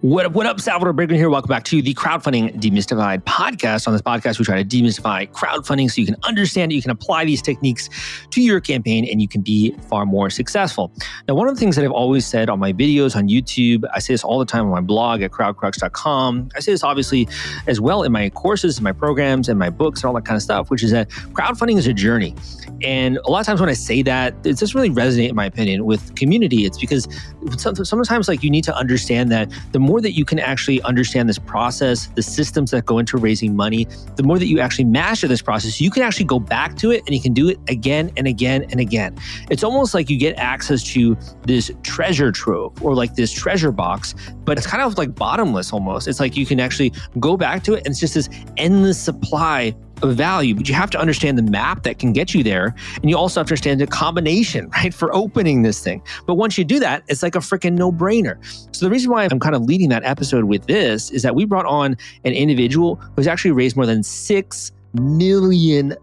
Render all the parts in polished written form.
What up, Salvador Briggman here. Welcome back to the Crowdfunding Demystified podcast. On this podcast, we try to demystify crowdfunding so you can understand it, you can apply these techniques to your campaign, and you can be far more successful. Now, one of the things that I've always said on my videos on YouTube, I say this all the time on my blog at crowdcrux.com. I say this obviously as well in my courses, in my programs, and my books, and all that kind of stuff, which is that crowdfunding is a journey. And a lot of times when I say that, it doesn't really resonate, in my opinion, with community. It's because sometimes you need to understand that the more that you can actually understand this process, the systems that go into raising money, the more that you actually master this process, you can actually go back to it and you can do it again and again and again. It's almost like you get access to this treasure trove or like this treasure box, but it's kind of like bottomless almost. It's like you can actually go back to it and it's just this endless supply of value, but you have to understand the map that can get you there. And you also have to understand the combination, right, for opening this thing. But once you do that, it's like a freaking no-brainer. So the reason why I'm kind of leading that episode with this is that we brought on an individual who's actually raised more than $6 million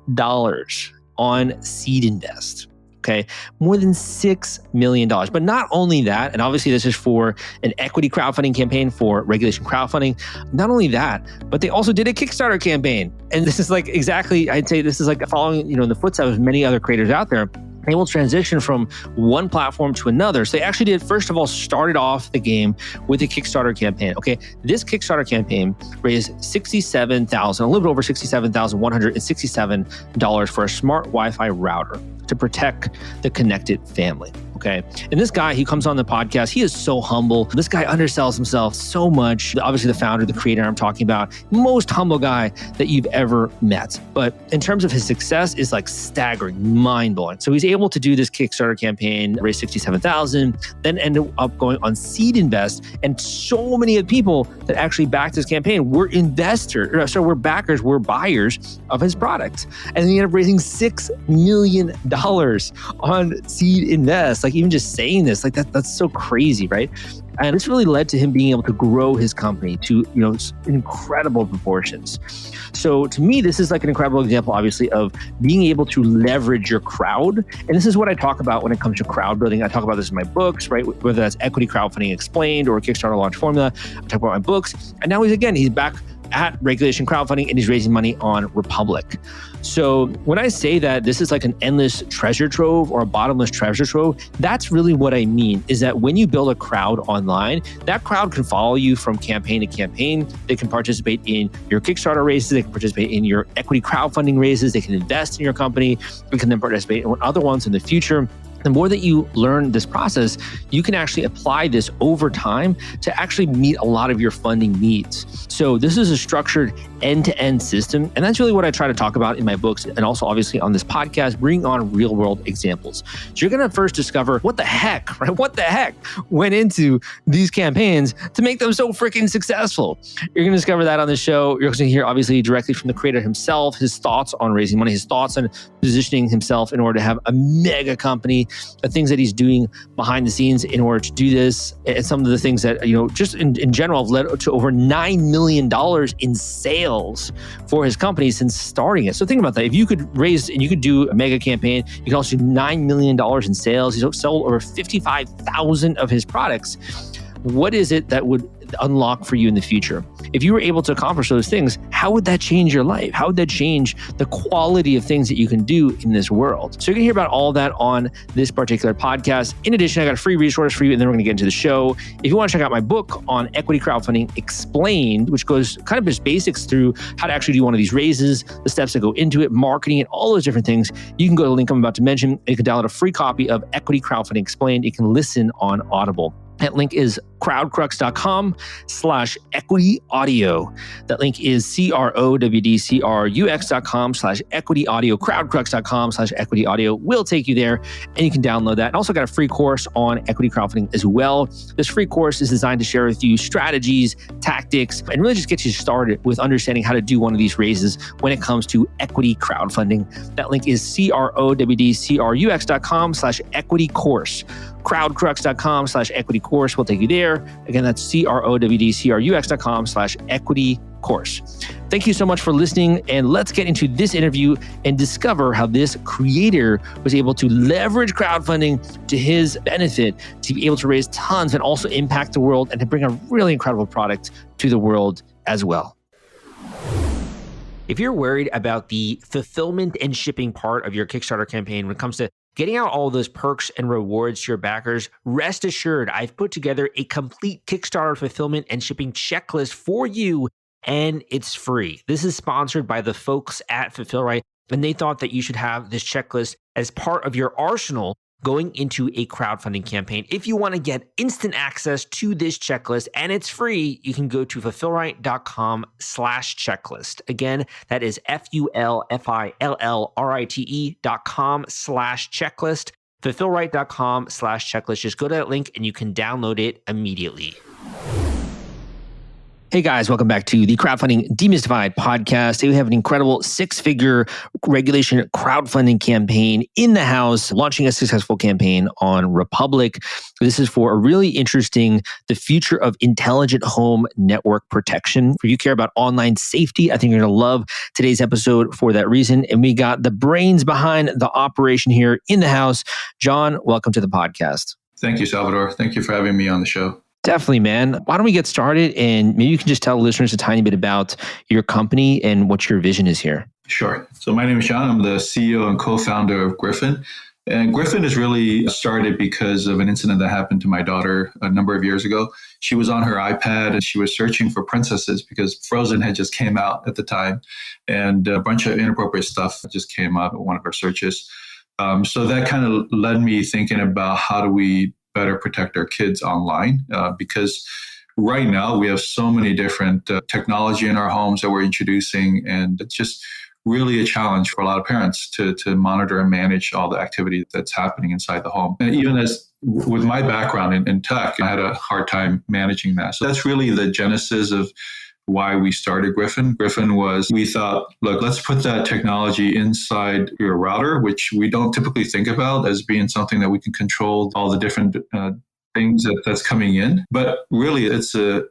on Seed Invest. Okay, more than $6 million. But not only that, and obviously this is for an equity crowdfunding campaign for regulation crowdfunding. Not only that, but they also did a Kickstarter campaign. And this is like exactly, I'd say this is like following, in the footsteps of many other creators out there. They will transition from one platform to another. So they actually did, first of all, started off the game with a Kickstarter campaign. Okay, this Kickstarter campaign raised $67,000, a little bit over $67,167 for a smart Wi-Fi router to protect the connected family. Okay. And this guy, he comes on the podcast. He is so humble. This guy undersells himself so much. Obviously, the founder, the creator I'm talking about, most humble guy that you've ever met. But in terms of his success, is like staggering, mind-blowing. So he's able to do this Kickstarter campaign, raise $67,000, then ended up going on Seed Invest. And so many of the people that actually backed his campaign were were backers, were buyers of his product. And he ended up raising $6 million on Seed Invest. Like even just saying this, like that's so crazy, right? And it's really led to him being able to grow his company to, incredible proportions. So to me, this is like an incredible example, obviously, of being able to leverage your crowd. And this is what I talk about when it comes to crowd building. I talk about this in my books, right? Whether that's Equity Crowdfunding Explained or Kickstarter Launch Formula. I talk about my books. And now he's back at Regulation Crowdfunding and he's raising money on Republic. So when I say that this is like an endless treasure trove or a bottomless treasure trove, that's really what I mean, is that when you build a crowd online, that crowd can follow you from campaign to campaign. They can participate in your Kickstarter raises. They can participate in your equity crowdfunding raises. They can invest in your company. They can then participate in other ones in the future. The more that you learn this process, you can actually apply this over time to actually meet a lot of your funding needs. So this is a structured end-to-end system. And that's really what I try to talk about in my books and also obviously on this podcast, bring on real world examples. So you're going to first discover what the heck went into these campaigns to make them so freaking successful. You're going to discover that on the show. You're going to hear obviously directly from the creator himself, his thoughts on raising money, his thoughts on positioning himself in order to have a mega company, the things that he's doing behind the scenes in order to do this, and some of the things that, just in general have led to over $9 million in sales for his company since starting it. So think about that. If you could raise and you could do a mega campaign, you could also do $9 million in sales. He's sold over 55,000 of his products. What is it that would unlock for you in the future? If you were able to accomplish those things, how would that change your life? How would that change the quality of things that you can do in this world? So you're gonna hear about all that on this particular podcast. In addition, I got a free resource for you, and then we're gonna get into the show. If you wanna check out my book on Equity Crowdfunding Explained, which goes kind of just basics through how to actually do one of these raises, the steps that go into it, marketing it, all those different things, you can go to the link I'm about to mention. You can download a free copy of Equity Crowdfunding Explained. You can listen on Audible. That link is crowdcrux.com/equity audio. That link is crowdcrux.com/equity audio. Crowdcrux.com/equity audio will take you there, and you can download that. And also got a free course on equity crowdfunding as well. This free course is designed to share with you strategies, tactics, and really just get you started with understanding how to do one of these raises when it comes to equity crowdfunding. That link is crowdcrux.com/equity course. Crowdcrux.com/equity course will take you there. there. Again, that's crowdcrux.com/equity course. Thank you so much for listening, and let's get into this interview and discover how this creator was able to leverage crowdfunding to his benefit to be able to raise tons and also impact the world and to bring a really incredible product to the world as well. If you're worried about the fulfillment and shipping part of your Kickstarter campaign when it comes to getting out all those perks and rewards to your backers, rest assured, I've put together a complete Kickstarter fulfillment and shipping checklist for you, and it's free. This is sponsored by the folks at Fulfillrite, and they thought that you should have this checklist as part of your arsenal going into a crowdfunding campaign. If you want to get instant access to this checklist and it's free, you can go to fulfillrite.com/checklist. Again, that is fulfillrite.com/checklist, fulfillrite.com/checklist. Just go to that link and you can download it immediately. Hey guys, welcome back to the Crowdfunding Demystified podcast. Today we have an incredible 6-figure regulation crowdfunding campaign in the house, launching a successful campaign on Republic. This is for a really interesting, the future of intelligent home network protection. If you care about online safety, I think you're going to love today's episode for that reason. And we got the brains behind the operation here in the house. John, welcome to the podcast. Thank you, Salvador. Thank you for having me on the show. Definitely, man. Why don't we get started, and maybe you can just tell listeners a tiny bit about your company and what your vision is here. Sure. So my name is John. I'm the CEO and co-founder of Gryphon. And Gryphon is really started because of an incident that happened to my daughter a number of years ago. She was on her iPad and she was searching for princesses because Frozen had just came out at the time. And a bunch of inappropriate stuff just came up in one of her searches. So that kind of led me thinking about how do we better protect our kids online, because right now we have so many different technology in our homes that we're introducing, and it's just really a challenge for a lot of parents to monitor and manage all the activity that's happening inside the home. And even as with my background in tech, I had a hard time managing that. So that's really the genesis of why we started Gryphon. Gryphon was, we thought, look, let's put that technology inside your router, which we don't typically think about as being something that we can control all the different things that's coming in. But really, it's a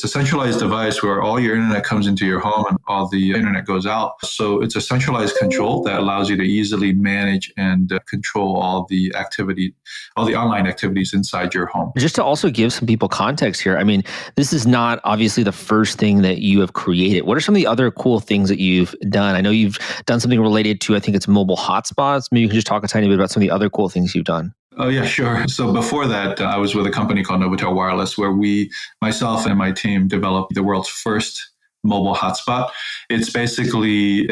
centralized device where all your internet comes into your home and all the internet goes out. So it's a centralized control that allows you to easily manage and control all the activity, all the online activities inside your home. Just to also give some people context here, I mean, this is not obviously the first thing that you have created. What are some of the other cool things that you've done? I know you've done something related to, I think it's mobile hotspots. Maybe you can just talk a tiny bit about some of the other cool things you've done. Oh, yeah, sure. So before that, I was with a company called Novotel Wireless, where myself and my team developed the world's first mobile hotspot. It's basically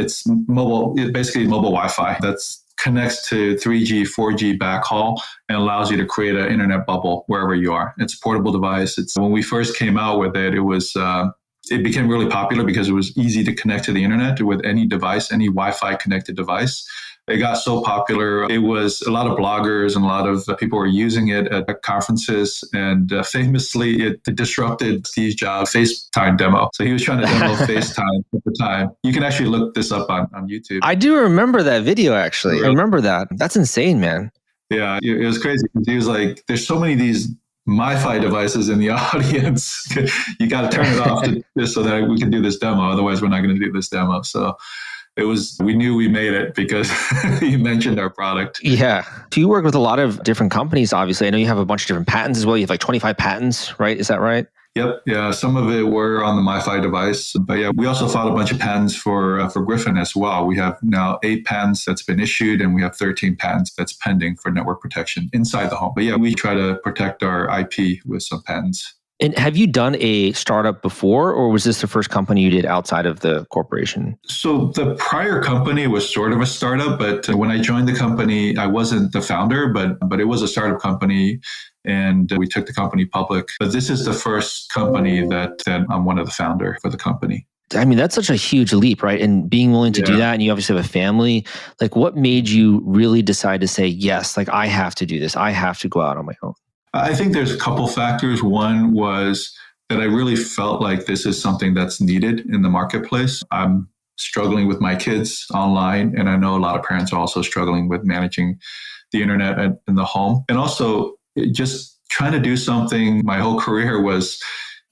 mobile Wi-Fi that connects to 3G, 4G backhaul and allows you to create an internet bubble wherever you are. It's a portable device. When we first came out with it, it became really popular because it was easy to connect to the internet with any device, any Wi-Fi connected device. It got so popular. It was a lot of bloggers and a lot of people were using it at conferences. And famously, it disrupted Steve Jobs' FaceTime demo. So he was trying to demo FaceTime at the time. You can actually look this up on YouTube. I do remember that video, actually. Really? I remember that. That's insane, man. Yeah, it was crazy. He was like, there's so many of these MiFi devices in the audience. You got to turn it off just so that we can do this demo. Otherwise, we're not going to do this demo. So we knew we made it because you mentioned our product. Yeah. Do you work with a lot of different companies, obviously? I know you have a bunch of different patents as well. You have like 25 patents, right? Is that right? Yep. Yeah. Some of it were on the MiFi device. But yeah, we also filed a bunch of patents for Gryphon as well. We have now 8 patents that's been issued, and we have 13 patents that's pending for network protection inside the home. But yeah, we try to protect our IP with some patents. And have you done a startup before, or was this the first company you did outside of the corporation? So the prior company was sort of a startup, but when I joined the company, I wasn't the founder, but it was a startup company, and we took the company public. But this is the first company that I'm one of the founder for the company. I mean, that's such a huge leap, right? And being willing to do that, and you obviously have a family, like what made you really decide to say, yes, like I have to do this. I have to go out on my own. I think there's a couple factors. One was that I really felt like this is something that's needed in the marketplace. I'm struggling with my kids online, and I know a lot of parents are also struggling with managing the internet in the home. And also, just trying to do something. My whole career was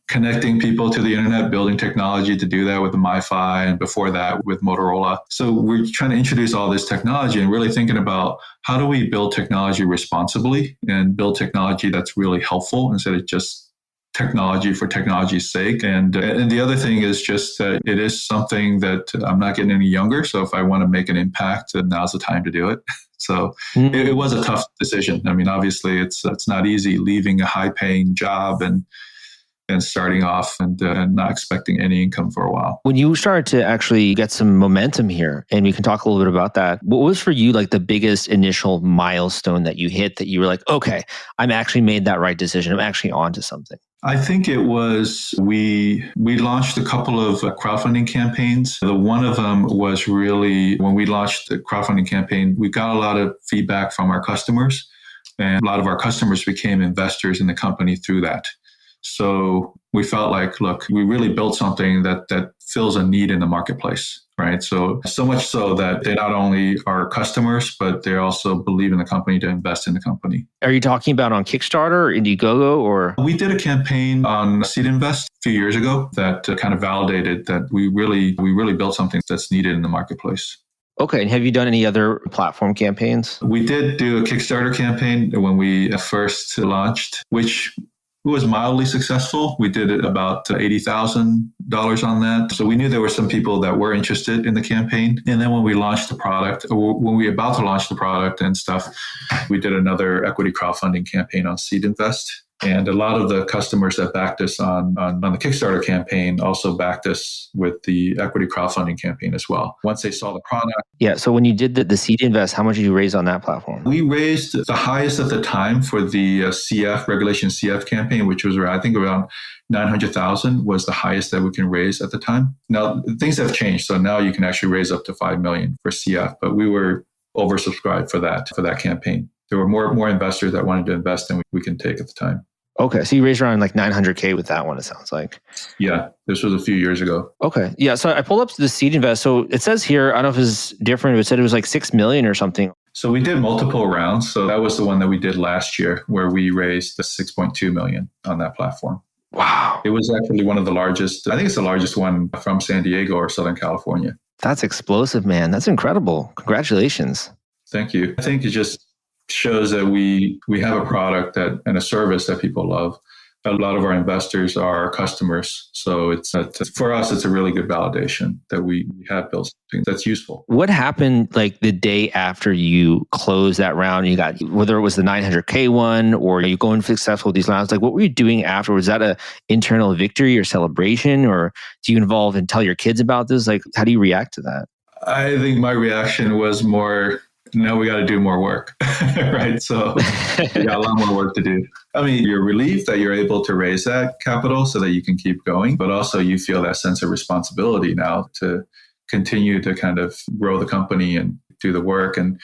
connecting people to the internet, building technology to do that with the MiFi, and before that with Motorola. So we're trying to introduce all this technology and really thinking about how do we build technology responsibly and build technology that's really helpful instead of just technology for technology's sake. And the other thing is just that it is something that I'm not getting any younger. So if I want to make an impact, then now's the time to do it. So it was a tough decision. I mean, obviously it's not easy leaving a high paying job and starting off and not expecting any income for a while. When you started to actually get some momentum here, and we can talk a little bit about that, what was for you like the biggest initial milestone that you hit that you were like, okay, I'm actually made that right decision. I'm actually onto something? I think it was, we launched a couple of crowdfunding campaigns. One of them was really, when we launched the crowdfunding campaign, we got a lot of feedback from our customers, and a lot of our customers became investors in the company through that. So we felt like, look, we really built something that fills a need in the marketplace, right? So much so that they not only are customers, but they also believe in the company to invest in the company. Are you talking about on Kickstarter or Indiegogo or? We did a campaign on Seed Invest a few years ago that kind of validated that we really built something that's needed in the marketplace. Okay. And have you done any other platform campaigns? We did do a Kickstarter campaign when we first launched, which was mildly successful. We did about $80,000 on that. So we knew there were some people that were interested in the campaign. And then when we launched the product, or when we were about to launch the product and stuff, we did another equity crowdfunding campaign on Seed Invest. And a lot of the customers that backed us on the Kickstarter campaign also backed us with the equity crowdfunding campaign as well, once they saw the product. Yeah. So when you did the Seed Invest, how much did you raise on that platform? We raised the highest at the time for the CF, Regulation CF campaign, which was I think around 900,000 was the highest that we can raise at the time. Now, things have changed. So now you can actually raise up to 5 million for CF, but we were oversubscribed for that campaign. There were more investors that wanted to invest than we can take at the time. Okay. So you raised around like 900K with that one, it sounds like. Yeah. This was a few years ago. Okay. Yeah. So I pulled up the Seed Invest. So it says here, I don't know if it's different, but it said it was like 6 million or something. So we did multiple rounds. So that was the one that we did last year where we raised the 6.2 million on that platform. Wow. It was actually one of the largest. I think it's the largest one from San Diego or Southern California. That's explosive, man. That's incredible. Congratulations. Thank you. I think it just shows that we have a product and a service that people love. A lot of our investors are our customers. So for us, it's a really good validation that we have built something that's useful. What happened like the day after you closed that round? You got, whether it was the 900K one or you going successful with these rounds, like what were you doing afterwards? Was that a internal victory or celebration, or do you involve and tell your kids about this? Like, how do you react to that? I think my reaction was more, no, we got to do more work, right? So we got a lot more work to do. I mean, you're relieved that you're able to raise that capital so that you can keep going, but also you feel that sense of responsibility now to continue to kind of grow the company and do the work and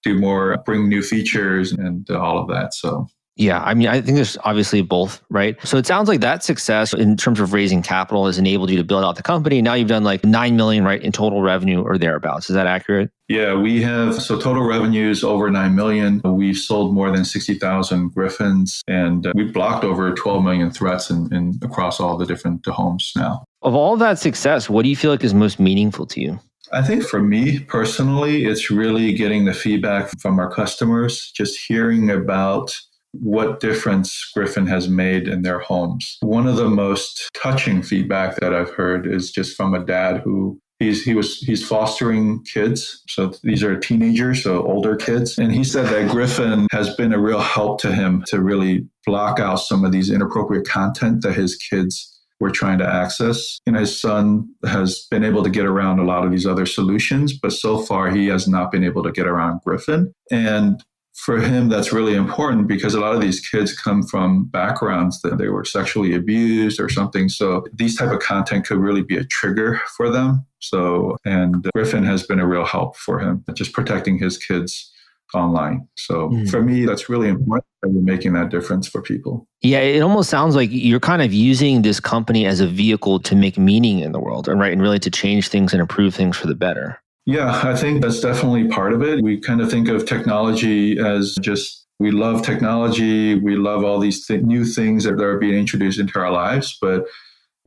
do more, bring new features and all of that. So yeah, I mean, I think there's obviously both, right? So it sounds like that success in terms of raising capital has enabled you to build out the company. Now you've done like 9 million, right, in total revenue or thereabouts. Is that accurate? Yeah, we have, so total revenues over 9 million. We've sold more than 60,000 Gryphons, and we've blocked over 12 million threats in across all the different homes now. Of all that success, what do you feel like is most meaningful to you? I think for me personally, it's really getting the feedback from our customers, just hearing about what difference Gryphon has made in their homes. One of the most touching feedback that I've heard is just from a dad who he's fostering kids. So these are teenagers, so older kids. And he said that Gryphon has been a real help to him to really block out some of these inappropriate content that his kids were trying to access. And his son has been able to get around a lot of these other solutions, but so far he has not been able to get around Gryphon. And for him, that's really important because a lot of these kids come from backgrounds that they were sexually abused or something. So these type of content could really be a trigger for them. So, and Gryphon has been a real help for him, just protecting his kids online. So for me, that's really important that we're making that difference for people. Yeah, it almost sounds like you're kind of using this company as a vehicle to make meaning in the world, and right, and really to change things and improve things for the better. Yeah, I think that's definitely part of it. We kind of think of technology as just We love technology. We love all these new things that are being introduced into our lives, but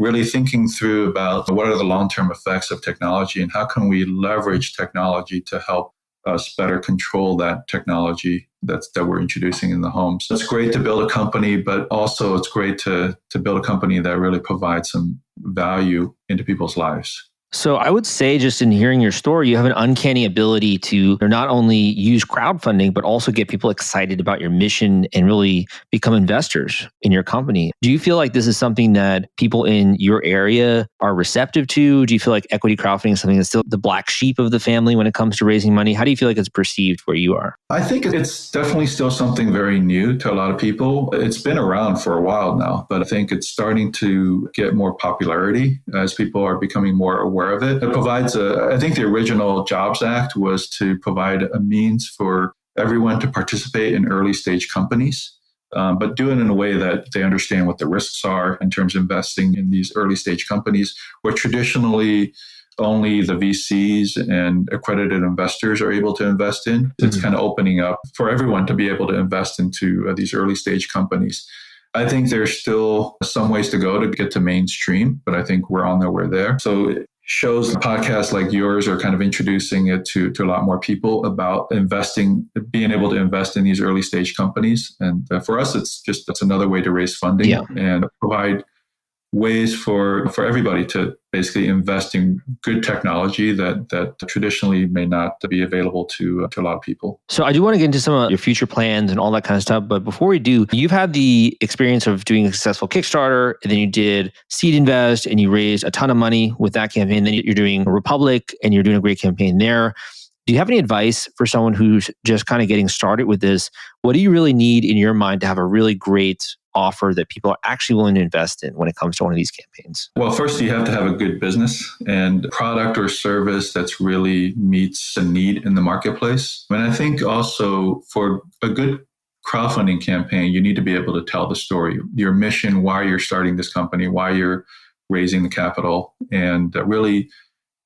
really thinking through about what are the long-term effects of technology and how can we leverage technology to help us better control that technology that we're introducing in the home. So it's great to build a company, but also it's great to build a company that really provides some value into people's lives. So I would say, just in hearing your story, you have an uncanny ability to not only use crowdfunding, but also get people excited about your mission and really become investors in your company. Do you feel like this is something that people in your area are receptive to? Do you feel like equity crowdfunding is something that's still the black sheep of the family when it comes to raising money? How do you feel like it's perceived where you are? I think it's definitely still something very new to a lot of people. It's been around for a while now, but I think it's starting to get more popularity as people are becoming more aware of it. It provides I think the original Jobs Act was to provide a means for everyone to participate in early stage companies, but do it in a way that they understand what the risks are in terms of investing in these early stage companies, where traditionally only the VCs and accredited investors are able to invest in. It's kind of opening up for everyone to be able to invest into these early stage companies. I think there's still some ways to go to get to mainstream, but I think we're on our way there. So shows, podcasts like yours are kind of introducing it to a lot more people about investing, being able to invest in these early stage companies. And for us, that's another way to raise funding and provide ways for everybody to basically invest in good technology that traditionally may not be available to a lot of people. So I do want to get into some of your future plans and all that kind of stuff. But before we do, you've had the experience of doing a successful Kickstarter, and then you did Seed Invest, and you raised a ton of money with that campaign. Then you're doing Republic, and you're doing a great campaign there. Do you have any advice for someone who's just kind of getting started with this? What do you really need in your mind to have a really great offer that people are actually willing to invest in when it comes to one of these campaigns? Well, first, you have to have a good business and product or service that's really meets a need in the marketplace. And I think also for a good crowdfunding campaign, you need to be able to tell the story, your mission, why you're starting this company, why you're raising the capital, and really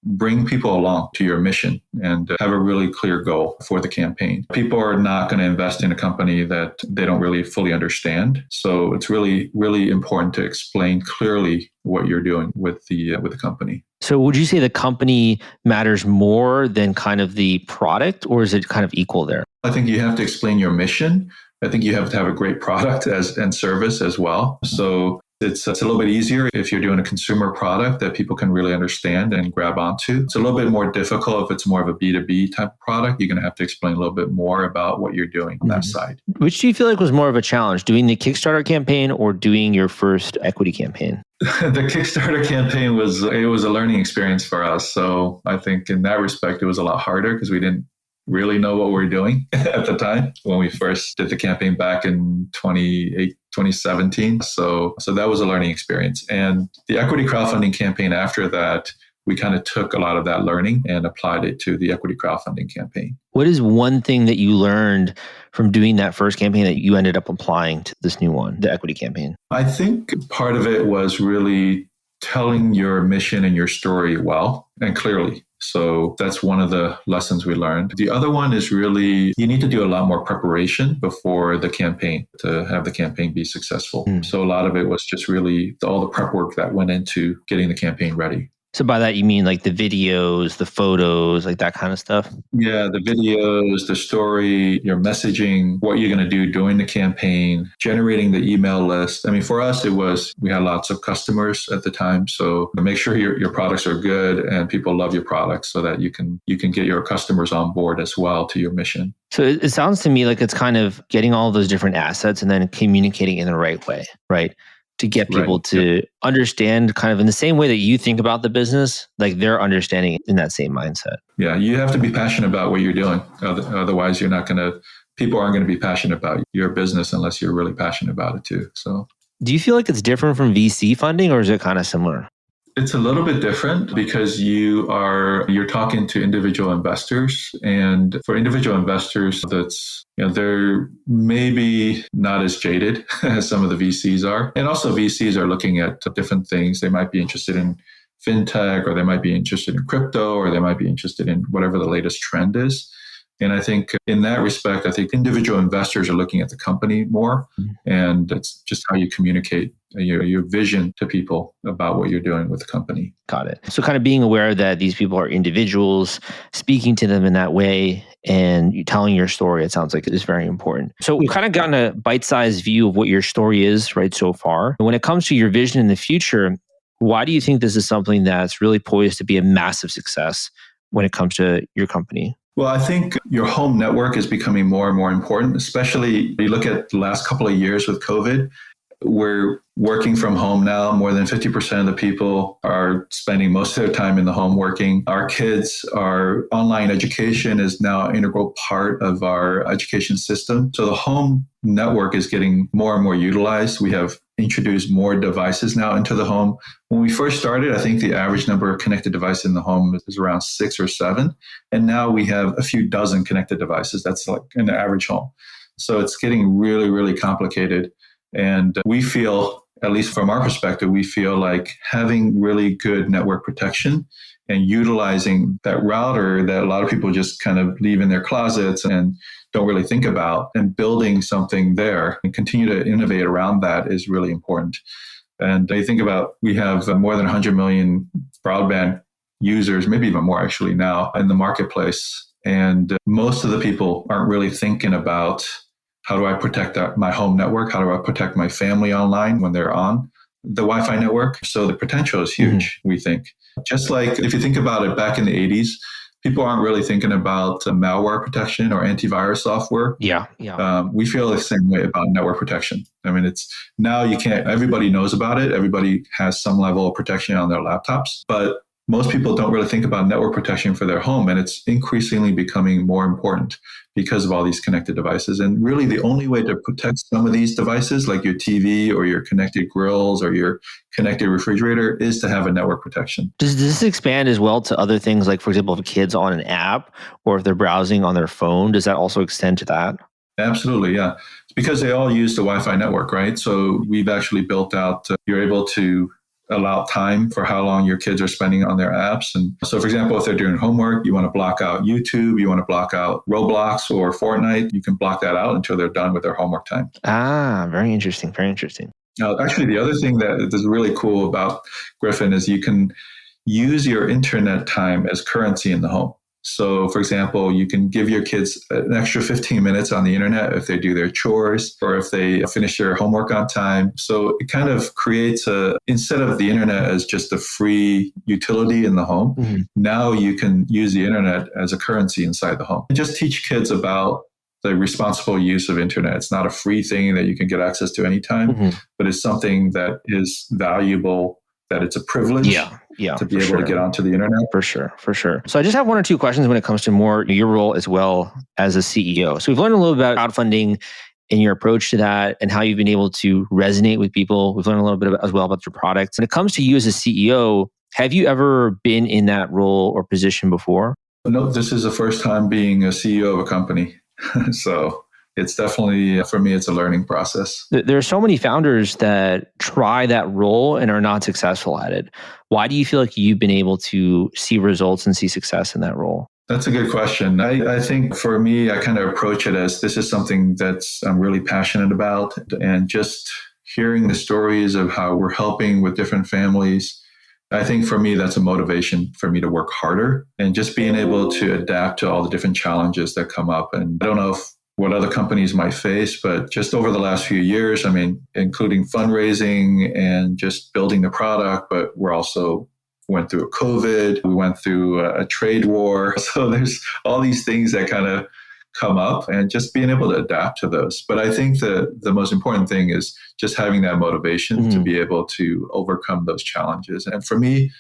bring people along to your mission and have a really clear goal for the campaign. People are not going to invest in a company that they don't really fully understand. So it's really, really important to explain clearly what you're doing with the company. So would you say the company matters more than kind of the product, or is it kind of equal there? I think you have to explain your mission. I think you have to have a great product and service as well. So it's a little bit easier if you're doing a consumer product that people can really understand and grab onto. It's a little bit more difficult if it's more of a B2B type of product. You're going to have to explain a little bit more about what you're doing on that side. Which do you feel like was more of a challenge, doing the Kickstarter campaign or doing your first equity campaign? The Kickstarter campaign was a learning experience for us. So I think in that respect, it was a lot harder because we didn't really know what we were doing at the time when we first did the campaign back in 2017. So that was a learning experience. And the equity crowdfunding campaign after that, we kind of took a lot of that learning and applied it to the equity crowdfunding campaign. What is one thing that you learned from doing that first campaign that you ended up applying to this new one, the equity campaign? I think part of it was really telling your mission and your story well and clearly. So that's one of the lessons we learned. The other one is really, you need to do a lot more preparation before the campaign to have the campaign be successful. So a lot of it was just really all the prep work that went into getting the campaign ready. So by that, you mean like the videos, the photos, like that kind of stuff? Yeah, the videos, the story, your messaging, what you're going to do during the campaign, generating the email list. I mean, for us, we had lots of customers at the time. So make sure your products are good and people love your products so that you can get your customers on board as well to your mission. So it sounds to me like it's kind of getting all those different assets and then communicating in the right way, right? To get people to understand kind of in the same way that you think about the business, like they're understanding in that same mindset. Yeah, you have to be passionate about what you're doing. Otherwise, people aren't going to be passionate about your business unless you're really passionate about it too. So, do you feel like it's different from VC funding or is it kind of similar? It's a little bit different because you're talking to individual investors, and for individual investors, they're maybe not as jaded as some of the VCs are. And also VCs are looking at different things. They might be interested in fintech, or they might be interested in crypto, or they might be interested in whatever the latest trend is. And I think in that respect, I think individual investors are looking at the company more. And it's just how you communicate your vision to people about what you're doing with the company. Got it. So kind of being aware that these people are individuals, speaking to them in that way and you telling your story, it sounds like it is very important. So we've kind of gotten a bite-sized view of what your story is, right, so far. When it comes to your vision in the future, why do you think this is something that's really poised to be a massive success when it comes to your company? Well, I think your home network is becoming more and more important, especially you look at the last couple of years with COVID. We're working from home now. More than 50% of the people are spending most of their time in the home working. Our kids, our online education is now an integral part of our education system. So the home network is getting more and more utilized. We have introduced more devices now into the home. When we first started, I think the average number of connected devices in the home is around 6 or 7. And now we have a few dozen connected devices. That's like in the average home. So it's getting really, really complicated. And we feel, at least from our perspective, we feel like having really good network protection and utilizing that router that a lot of people just kind of leave in their closets and don't really think about, and building something there and continue to innovate around that is really important. And you think about, we have more than 100 million broadband users, maybe even more actually now in the marketplace. And most of the people aren't really thinking about, how do I protect my home network? How do I protect my family online when they're on the Wi-Fi network? So the potential is huge, we think. Just like if you think about it back in the 80s, people aren't really thinking about malware protection or antivirus software. We feel the same way about network protection. I mean, it's now everybody knows about it. Everybody has some level of protection on their laptops, but most people don't really think about network protection for their home. And it's increasingly becoming more important because of all these connected devices. And really the only way to protect some of these devices, like your TV or your connected grills or your connected refrigerator, is to have a network protection. Does this expand as well to other things? Like, for example, if kids on an app or if they're browsing on their phone, does that also extend to that? Absolutely, yeah. It's because they all use the Wi-Fi network, right? So we've actually built out, you're able to allow time for how long your kids are spending on their apps. And so, for example, if they're doing homework, you want to block out YouTube, you want to block out Roblox or Fortnite, you can block that out until they're done with their homework time. Very interesting. Very interesting. Now, actually, the other thing that is really cool about Gryphon is you can use your internet time as currency in the home. So, for example, you can give your kids an extra 15 minutes on the internet if they do their chores or if they finish their homework on time. So it kind of creates instead of the internet as just a free utility in the home, now you can use the internet as a currency inside the home. And just teach kids about the responsible use of internet. It's not a free thing that you can get access to anytime, but it's something that is valuable, that it's a privilege to be able to get onto the internet. For sure. So I just have one or two questions when it comes to more your role as well as a CEO. So we've learned a little bit about crowdfunding and your approach to that and how you've been able to resonate with people. We've learned a little bit as well about your products. When it comes to you as a CEO, have you ever been in that role or position before? No, this is the first time being a CEO of a company. So it's definitely, for me, it's a learning process. There are so many founders that try that role and are not successful at it. Why do you feel like you've been able to see results and see success in that role? That's a good question. I think for me, I kind of approach it as this is something I'm really passionate about. And just hearing the stories of how we're helping with different families, I think for me, that's a motivation for me to work harder and just being able to adapt to all the different challenges that come up. And I don't know what other companies might face, but just over the last few years, I mean, including fundraising and just building the product, but we're also went through a COVID, we went through a trade war. So there's all these things that kind of come up and just being able to adapt to those. But I think the most important thing is just having that motivation to be able to overcome those challenges. And for me,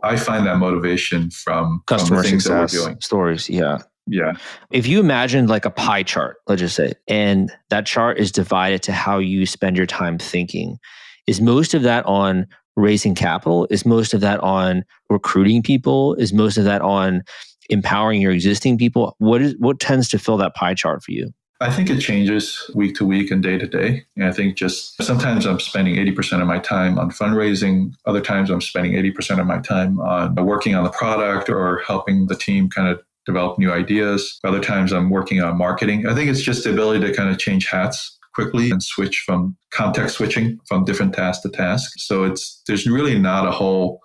I find that motivation from customer the things success that we're doing. Stories. Yeah. Yeah. If you imagined like a pie chart, let's just say, and that chart is divided to how you spend your time thinking, is most of that on raising capital? Is most of that on recruiting people? Is most of that on empowering your existing people? What tends to fill that pie chart for you? I think it changes week to week and day to day. And I think just sometimes I'm spending 80% of my time on fundraising. Other times I'm spending 80% of my time on working on the product or helping the team kind of develop new ideas. Other times I'm working on marketing. I think it's just the ability to kind of change hats quickly and switch from context switching from different task to task. So there's really not a whole,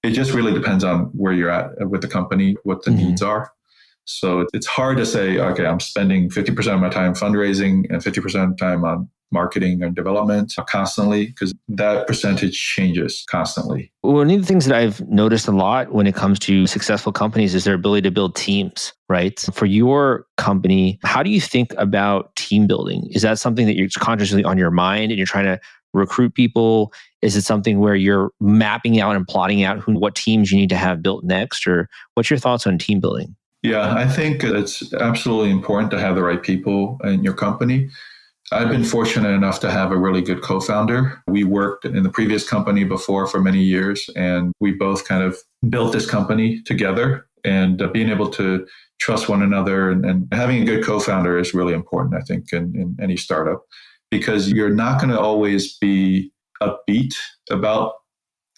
it just really depends on where you're at with the company, what the needs are. So it's hard to say, okay, I'm spending 50% of my time fundraising and 50% of the time on marketing and development constantly, because that percentage changes constantly. One of the things that I've noticed a lot when it comes to successful companies is their ability to build teams, right? For your company, how do you think about team building? Is that something that you're consciously on your mind and you're trying to recruit people? Is it something where you're mapping out and plotting out what teams you need to have built next? Or what's your thoughts on team building? Yeah, I think it's absolutely important to have the right people in your company. I've been fortunate enough to have a really good co-founder. We worked in the previous company before for many years, and we both kind of built this company together. And being able to trust one another and having a good co-founder is really important, I think, in any startup, because you're not going to always be upbeat about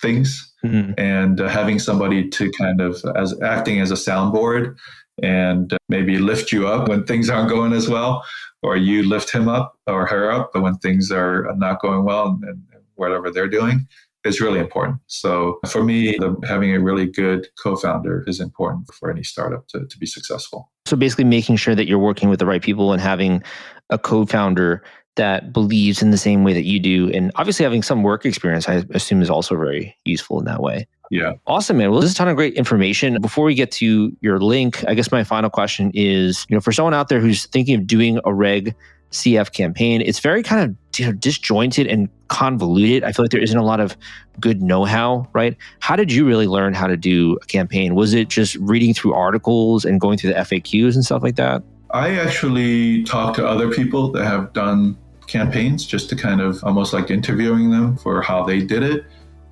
things. And having somebody to kind of acting as a soundboard and maybe lift you up when things aren't going as well, or you lift him up or her up when things are not going well and whatever they're doing is really important. So for me, having a really good co-founder is important for any startup to be successful. So basically making sure that you're working with the right people and having a co-founder that believes in the same way that you do. And obviously having some work experience, I assume, is also very useful in that way. Yeah. Awesome, man. Well, this is a ton of great information. Before we get to your link, I guess my final question is, for someone out there who's thinking of doing a Reg CF campaign, it's very kind of disjointed and convoluted. I feel like there isn't a lot of good know-how, right? How did you really learn how to do a campaign? Was it just reading through articles and going through the FAQs and stuff like that? I actually talked to other people that have done campaigns just to kind of almost like interviewing them for how they did it,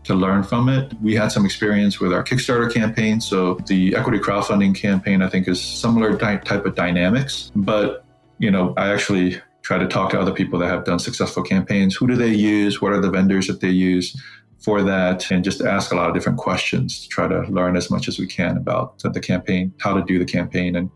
to learn from it. We had some experience with our Kickstarter campaign. So the equity crowdfunding campaign, I think, is similar type of dynamics. But, I actually try to talk to other people that have done successful campaigns. Who do they use? What are the vendors that they use for that? And just ask a lot of different questions to try to learn as much as we can about the campaign, how to do the campaign, and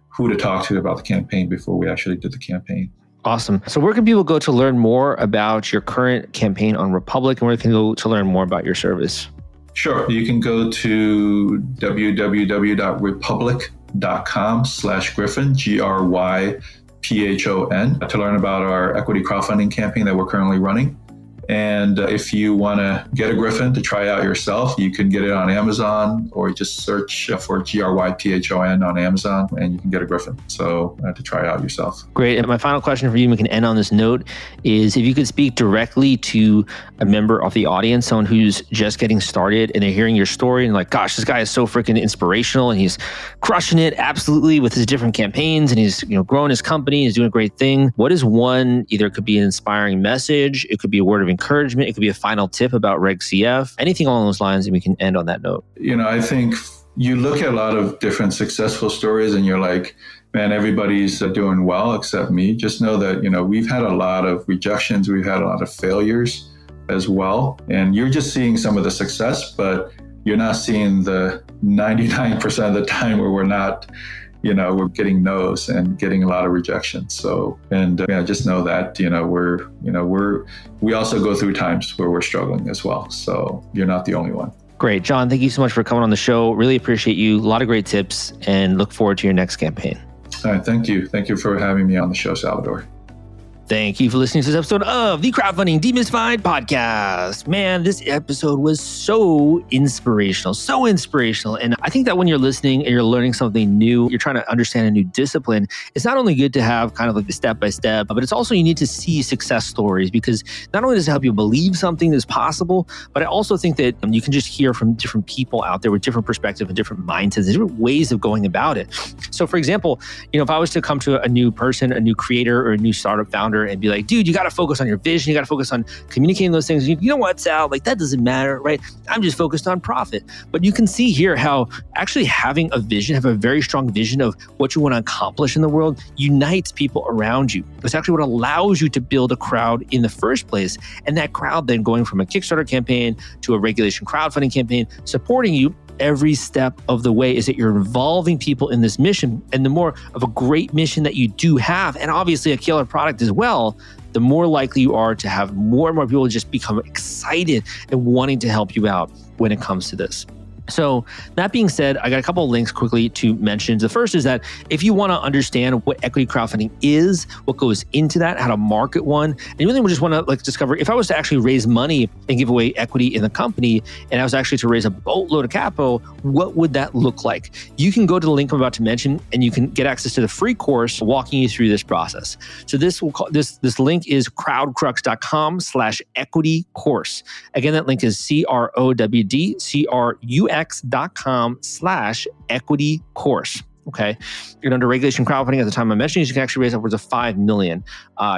who to talk to about the campaign before we actually did the campaign. Awesome. So where can people go to learn more about your current campaign on Republic, and where can they go to learn more about your service? Sure. You can go to www.republic.com/Gryphon, Gryphon, to learn about our equity crowdfunding campaign that we're currently running. And if you want to get a Gryphon to try out yourself, you can get it on Amazon, or just search for Gryphon on Amazon and you can get a Gryphon. So to try it out yourself. Great. And my final question for you, and we can end on this note, is if you could speak directly to a member of the audience, someone who's just getting started and they're hearing your story and like, gosh, this guy is so freaking inspirational and he's crushing it absolutely with his different campaigns and he's growing his company, he's doing a great thing. What is one, either it could be an inspiring message, it could be a word of encouragement, it could be a final tip about Reg CF, anything along those lines, and we can end on that note. I think you look at a lot of different successful stories and you're like, man, everybody's doing well except me. Just know that, we've had a lot of rejections, we've had a lot of failures as well. And you're just seeing some of the success, but you're not seeing the 99% of the time where we're not, we're getting no's and getting a lot of rejection. So, just know that, we also go through times where we're struggling as well. So you're not the only one. Great. John, thank you so much for coming on the show. Really appreciate you. A lot of great tips and look forward to your next campaign. All right. Thank you. Thank you for having me on the show, Salvador. Thank you for listening to this episode of the Crowdfunding Demystified Podcast. Man, this episode was so inspirational. And I think that when you're listening and you're learning something new, you're trying to understand a new discipline, it's not only good to have kind of like the step-by-step, but it's also you need to see success stories, because not only does it help you believe something is possible, but I also think that you can just hear from different people out there with different perspectives and different mindsets, different ways of going about it. So for example, if I was to come to a new person, a new creator or a new startup founder and be like, dude, you got to focus on your vision. You got to focus on communicating those things. You know what, Sal? Like, that doesn't matter, right? I'm just focused on profit. But you can see here how actually having a vision, have a very strong vision of what you want to accomplish in the world, unites people around you. It's actually what allows you to build a crowd in the first place. And that crowd then going from a Kickstarter campaign to a regulation crowdfunding campaign, supporting you, every step of the way is that you're involving people in this mission. And the more of a great mission that you do have, and obviously a killer product as well, the more likely you are to have more and more people just become excited and wanting to help you out when it comes to this. So that being said, I got a couple of links quickly to mention. The first is that if you want to understand what equity crowdfunding is, what goes into that, how to market one, and you really just want to discover, if I was to actually raise money and give away equity in the company, and I was actually to raise a boatload of capital, what would that look like? You can go to the link I'm about to mention, and you can get access to the free course walking you through this process. So this link is crowdcrux.com/equity course. Again, that link is crowdcrux.com/equity course. Okay. And under regulation crowdfunding at the time I mentioned, you can actually raise upwards of $5 million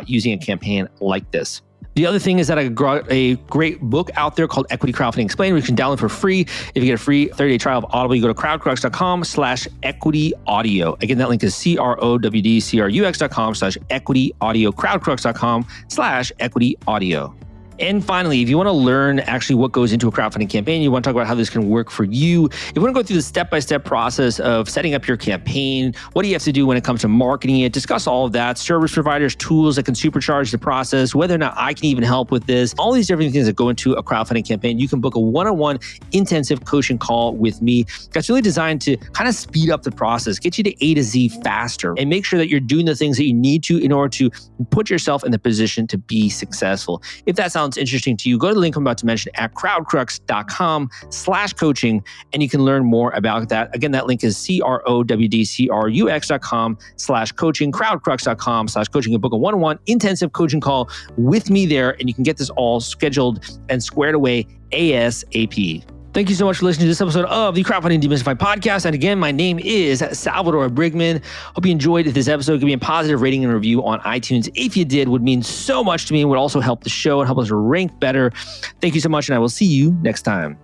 using a campaign like this. The other thing is that I got a great book out there called Equity Crowdfunding Explained, which you can download for free. If you get a free 30-day trial of Audible, you go to crowdcrux.com/equity audio. Again, that link is crowdcrux.com/equity audio, crowdcrux.com/equity audio. And finally, if you want to learn actually what goes into a crowdfunding campaign, you want to talk about how this can work for you, if you want to go through the step-by-step process of setting up your campaign, what do you have to do when it comes to marketing it, discuss all of that, service providers, tools that can supercharge the process, whether or not I can even help with this, all these different things that go into a crowdfunding campaign, you can book a one-on-one intensive coaching call with me. That's really designed to kind of speed up the process, get you to A to Z faster, and make sure that you're doing the things that you need to in order to put yourself in the position to be successful. If that sounds interesting to you, go to the link I'm about to mention at crowdcrux.com/coaching, and you can learn more about that. Again, that link is crowdcrux.com/coaching, crowdcrux.com/coaching. You book a one-on-one intensive coaching call with me there, and you can get this all scheduled and squared away ASAP. Thank you so much for listening to this episode of the Crowdfunding Demystified podcast. And again, my name is Salvador Briggman. Hope you enjoyed this episode. Give me a positive rating and review on iTunes. If you did, would mean so much to me and would also help the show and help us rank better. Thank you so much, and I will see you next time.